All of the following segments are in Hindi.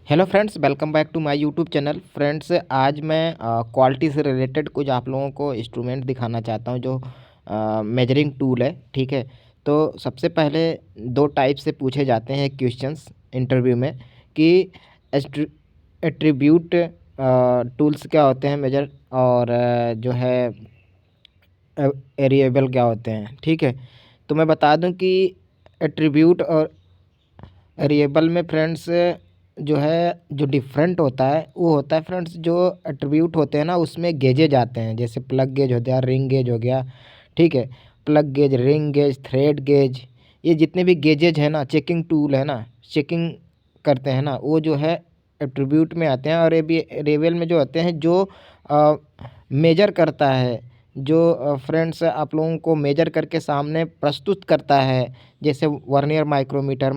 Hello friends, welcome back to my YouTube channel. Friends, आज मैं क्वालिटी से रिलेटेड कुछ आप लोगों को इंस्ट्रूमेंट दिखाना चाहता हूं जो मेजरिंग टूल है। ठीक है, तो सबसे पहले दो टाइप से पूछे जाते हैं क्वेश्चंस इंटरव्यू में कि एट्रीब्यूट टूल्स क्या होते हैं मेजर, और जो है वेरिएबल क्या होते हैं। ठीक है, तो मैं बता दूं कि एट्रीब्यूट और वेरिएबल में फ्रेंड्स जो है जो डिफरेंट होता है वो होता है फ्रेंड्स, जो एट्रीब्यूट होते हैं ना उसमें गेजेज आते हैं, जैसे प्लग गेज हो गया, रिंग गेज हो गया। ठीक है, plug gauge, ring gauge, thread gauge, ये जितने भी गेजेज हैं ना, चेकिंग टूल है ना, चेकिंग करते हैं ना, वो जो है एट्रीब्यूट में आते हैं। और ये भी रेवेल में जो होते हैं जो मेजर करता है, जो फ्रेंड्स आप लोगों को मेजर करके सामने प्रस्तुत करता है, जैसे vernier micrometer,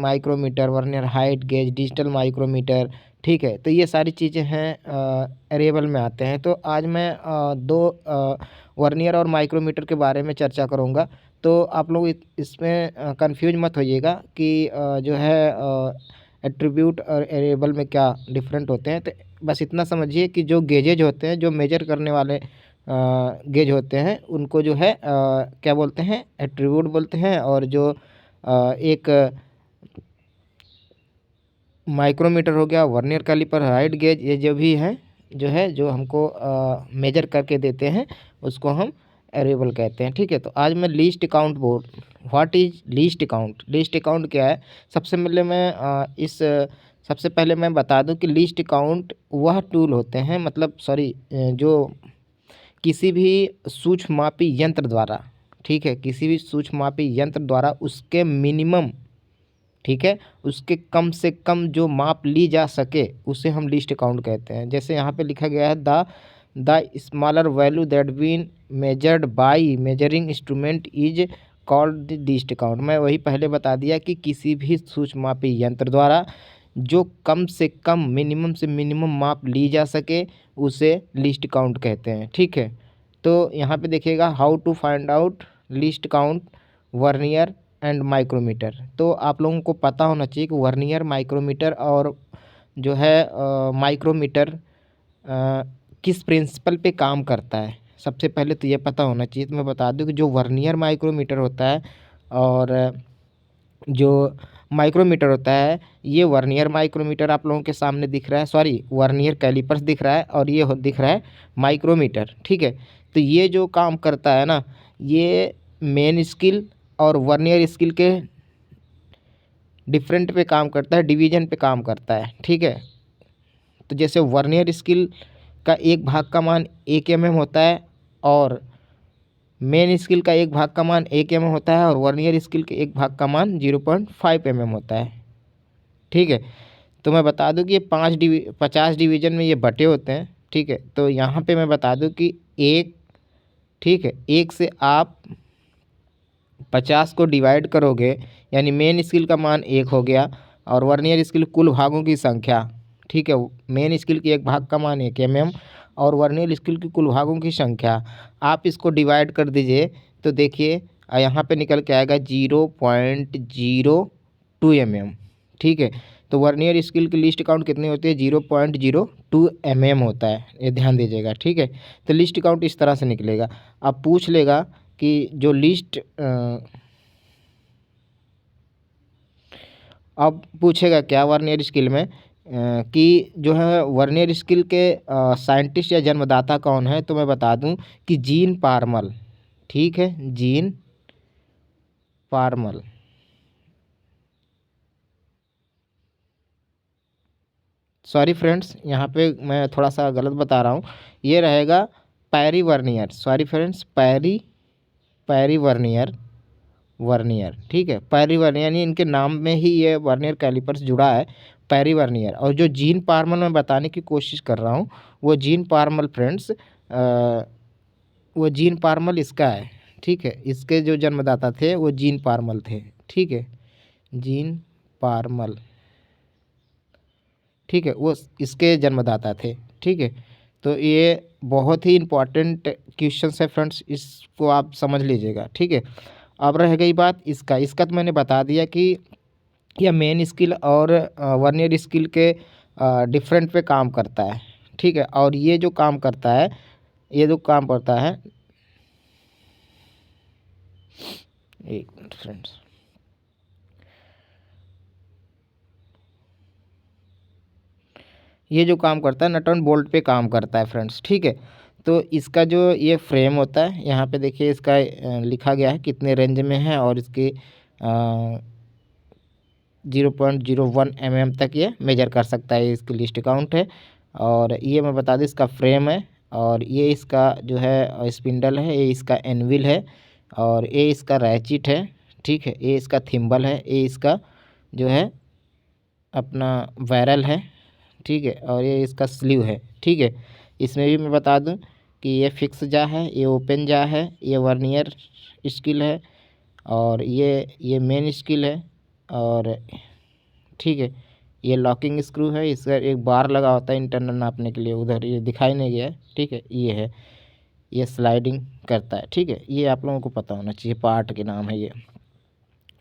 vernier height gauge, digital micrometer. ठीक है, तो ये सारी चीज़ें हैं वेरिएबल में आते हैं। तो आज मैं दो वर्नियर और माइक्रोमीटर के बारे में चर्चा करूँगा। तो आप लोग इसमें कंफ्यूज मत होइएगा कि जो है एट्रीब्यूट और वेरिएबल में क्या डिफरेंट होते हैं। तो बस इतना समझिए कि जो गेजेज होते हैं, जो मेजर करने वाले गेज होते हैं, उनको जो है क्या बोलते हैं, एट्रीब्यूट बोलते हैं। और जो एक माइक्रोमीटर हो गया, वर्नियर कैलिपर, हाइट गेज, ये जो भी है जो है जो हमको मेजर करके देते हैं, उसको हम वेरिएबल कहते हैं। ठीक है, तो आज मैं least count board, what is least count, least count क्या है, सबसे पहले मैं बता दूं कि लीस्ट काउंट वह टूल होते हैं, मतलब सॉरी, जो किसी भी सूक्ष्ममापी यंत्र द्वारा, ठीक है, किसी भी सूक्ष्ममापी यंत्र द्वारा उसके मिनिमम, ठीक है, उसके कम से कम जो माप ली जा सके उसे हम लीस्ट काउंट कहते हैं। जैसे यहाँ पे लिखा गया है the smaller value that been measured by measuring instrument is called least count. मैं वही पहले बता दिया कि किसी भी सूक्ष्ममापी यंत्र द्वारा जो कम से कम, मिनिमम से मिनिमम माप ली जा सके उसे लीस्ट काउंट कहते हैं। ठीक है, तो यहाँ पे देखिएगा how to find out least count vernier and micrometer. तो आप लोगों को पता होना चाहिए कि वर्नियर, माइक्रोमीटर और जो है माइक्रोमीटर किस प्रिंसिपल पे काम करता है। सबसे पहले तो ये पता होना चाहिए। तो मैं बता दूं कि जो वर्नियर माइक्रोमीटर होता है और जो माइक्रोमीटर होता है, ये वर्नियर माइक्रोमीटर आप लोगों के सामने दिख रहा है, सॉरी वर्नियर कैलिपर्स दिख रहा है, और ये दिख रहा है माइक्रोमीटर। ठीक है, तो ये जो काम करता है ना, ये मेन स्केल और वर्नियर स्केल के डिफरेंट पे काम करता है, डिवीजन पे काम करता है। ठीक है, तो जैसे वर्नियर स्केल का एक भाग का मान 1 mm होता है, और मेन स्केल का एक भाग का मान 1 mm होता है, और वर्नियर स्केल के एक भाग का मान 0.5 mm होता है। ठीक है, तो मैं बता दूं कि ये 50 डिवीजन में ये बटे होते हैं। ठीक है, तो यहाँ पे मैं बता दूं कि एक, ठीक है, एक से आप 50 को डिवाइड करोगे, यानी मेन स्केल का मान 1 हो गया, और वर्नियर स्केल कुल भागों की संख्या। ठीक है, मेन स्केल के एक भाग का मान 1 mm और वर्नियर स्केल के कुल भागों की संख्या, आप इसको डिवाइड कर दीजिए तो देखिए यहाँ पे निकल के आएगा 0.02 mm। ठीक है, तो वर्नियर स्केल की लिस्ट काउंट कितनी होती है, 0.02 mm होता है, ये ध्यान दीजिएगा। ठीक है, तो लिस्ट काउंट इस तरह से निकलेगा। अब पूछ लेगा कि जो लिस्ट अब पूछेगा क्या वर्नियर स्केल में कि जो है वर्नियर स्केल के साइंटिस्ट या जन्मदाता कौन है। तो मैं बता दूं कि जीन पार्मल। ठीक है, जीन पार्मल। सॉरी फ्रेंड्स, यहाँ पे मैं थोड़ा सा गलत बता रहा हूँ, ये रहेगा पैरी वर्नियर। सॉरी फ्रेंड्स, पैरी वर्नियर, ठीक है, पैरी वर्नियर, यानी इनके नाम में ही ये वर्नियर कैलिपर्स जुड़ा है, पैरी वर्नियर। और जो जीन पार्मल मैं बताने की कोशिश कर रहा हूँ, वो जीन पार्मल फ्रेंड्स, वो जीन पार्मल इसका है। ठीक है, इसके जो जन्मदाता थे वो जीन पार्मल थे। ठीक है, जीन पार्मल, ठीक है, वो इसके जन्मदाता थे। ठीक है, तो ये बहुत ही इम्पोर्टेंट क्वेश्चन है फ्रेंड्स, इसको आप समझ लीजिएगा। ठीक है, अब रह गई बात इसका तो मैंने बता दिया कि यह मेन स्किल और वर्नियर स्किल के डिफरेंट पे काम करता है, ठीक है। और ये जो काम करता है, ये जो काम करता है, एक मिनट फ्रेंड्स, ये जो काम करता है नट एंड बोल्ट पे काम करता है फ्रेंड्स, ठीक है। तो इसका जो ये फ्रेम होता है, यहाँ पे देखिए इसका लिखा गया है कितने रेंज में है, और इसके 0.01 mm तक ये मेजर कर सकता है, इसकी लिस्ट काउंट है। और ये मैं बता दूँ इसका फ्रेम है, और ये इसका जो है स्पिंडल है, ये इसका एनविल है, और ये इसका रैचिट है, ठीक है। ये इसका थिम्बल है, ये इसका जो है अपना बैरल है, ठीक है। और ये इसका स्लीव है, ठीक है। इसमें भी मैं बता दूं कि ये फिक्स जा है, ये ओपन जा है, ये वर्नियर स्किल है, और ये मेन स्किल है, और ठीक है। ये लॉकिंग स्क्रू है, इसका एक बार लगा होता है इंटरनल नापने के लिए, उधर ये दिखाई नहीं गया है, ठीक है। ये है, ये स्लाइडिंग करता है, ठीक है। ये आप लोगों को पता होना चाहिए, पार्ट के नाम है ये।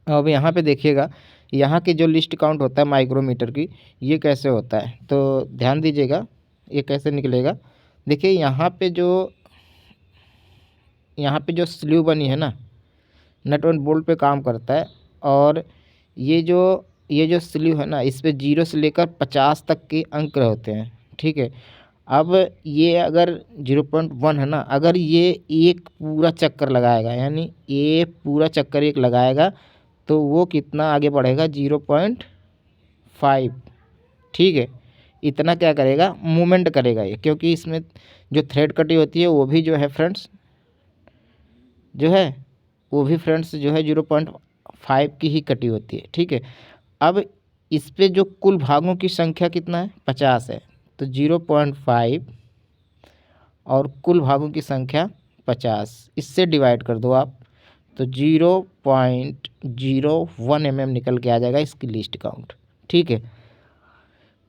अब यहाँ पे देखिएगा, यहाँ की जो लिस्ट काउंट होता है माइक्रोमीटर की, ये कैसे होता है, तो ध्यान दीजिएगा ये कैसे निकलेगा। देखिए यहाँ पे जो स्लीव बनी है ना, नट एंड बोल्ट पे काम करता है, और ये जो स्लीव है ना, इस पे 0 से लेकर 50 तक के अंक होते हैं, ठीक है। अब ये अगर 0.1 है ना, अगर ये एक पूरा चक्कर लगाएगा, यानी ये पूरा चक्कर एक लगाएगा, तो वो कितना आगे बढ़ेगा, 0.5, ठीक है। इतना क्या करेगा, मूवमेंट करेगा ये, क्योंकि इसमें जो थ्रेड कटी होती है वो भी जो है फ्रेंड्स, जो है 0.5 की ही कटी होती है, ठीक है। अब इस पे जो कुल भागों की संख्या कितना है, 50 है, तो 0.5 और कुल भागों की संख्या 50, इससे डिवाइड कर दो आप, तो 0.01 mm निकल के आ जाएगा इसकी लिस्ट काउंट, ठीक है।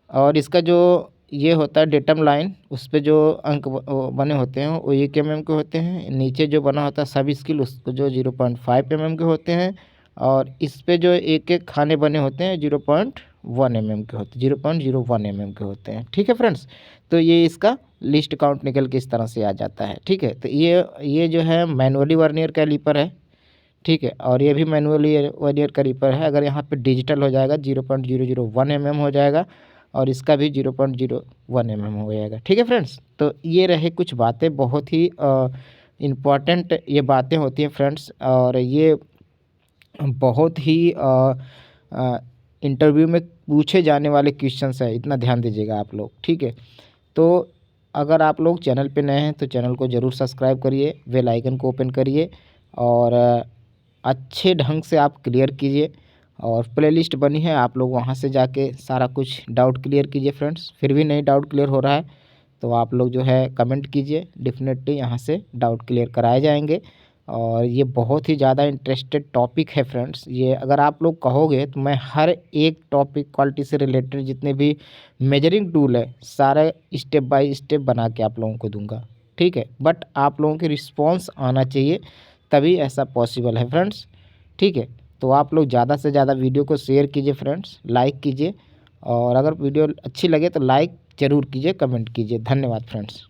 और इसका जो ये होता है डेटम लाइन, उस पे जो अंक बने होते हैं वो 1 mm के होते हैं। नीचे जो बना होता है सब स्किल, उसको जो 0.5 mm के होते हैं। और इस पे जो एक एक खाने बने होते हैं 0.1 mm के होते हैं, 0.01 mm के होते हैं, ठीक है फ्रेंड्स। तो ये इसका लिस्ट काउंट निकल के इस तरह से आ जाता है, ठीक है। तो ये जो है मैनुअली वर्नियर कैलिपर है, ठीक है। और ये भी मैनुअली वर्नियर कैलिपर है। अगर यहाँ पे डिजिटल हो जाएगा 0.001 mm हो जाएगा, और इसका भी 0.01 mm हो जाएगा, ठीक है फ्रेंड्स। तो ये रहे कुछ बातें, बहुत ही इम्पॉर्टेंट ये बातें होती हैं फ्रेंड्स, और ये बहुत ही इंटरव्यू में पूछे जाने वाले क्वेश्चंस है, इतना ध्यान दीजिएगा आप लोग, ठीक है। तो अगर आप लोग चैनल पे नए हैं तो चैनल को ज़रूर सब्सक्राइब करिए, बेल आइकन को ओपन करिए, और अच्छे ढंग से आप क्लियर कीजिए। और प्लेलिस्ट बनी है, आप लोग वहाँ से जाके सारा कुछ डाउट क्लियर कीजिए फ्रेंड्स। फिर भी नहीं डाउट क्लियर हो रहा है तो आप लोग जो है कमेंट कीजिए, डेफिनेटली यहाँ से डाउट क्लियर कराए जाएंगे। और ये बहुत ही ज़्यादा इंटरेस्टेड टॉपिक है फ्रेंड्स, ये अगर आप लोग कहोगे तो मैं हर एक टॉपिक क्वालिटी से रिलेटेड जितने भी मेजरिंग टूल है सारे स्टेप बाय स्टेप बना के आप लोगों को दूंगा, ठीक है। बट आप लोगों के रिस्पॉन्स आना चाहिए, तभी ऐसा पॉसिबल है फ्रेंड्स, ठीक है। तो आप लोग ज़्यादा से ज़्यादा वीडियो को शेयर कीजिए फ्रेंड्स, लाइक कीजिए, और अगर वीडियो अच्छी लगे तो लाइक ज़रूर कीजिए, कमेंट कीजिए। धन्यवाद फ्रेंड्स।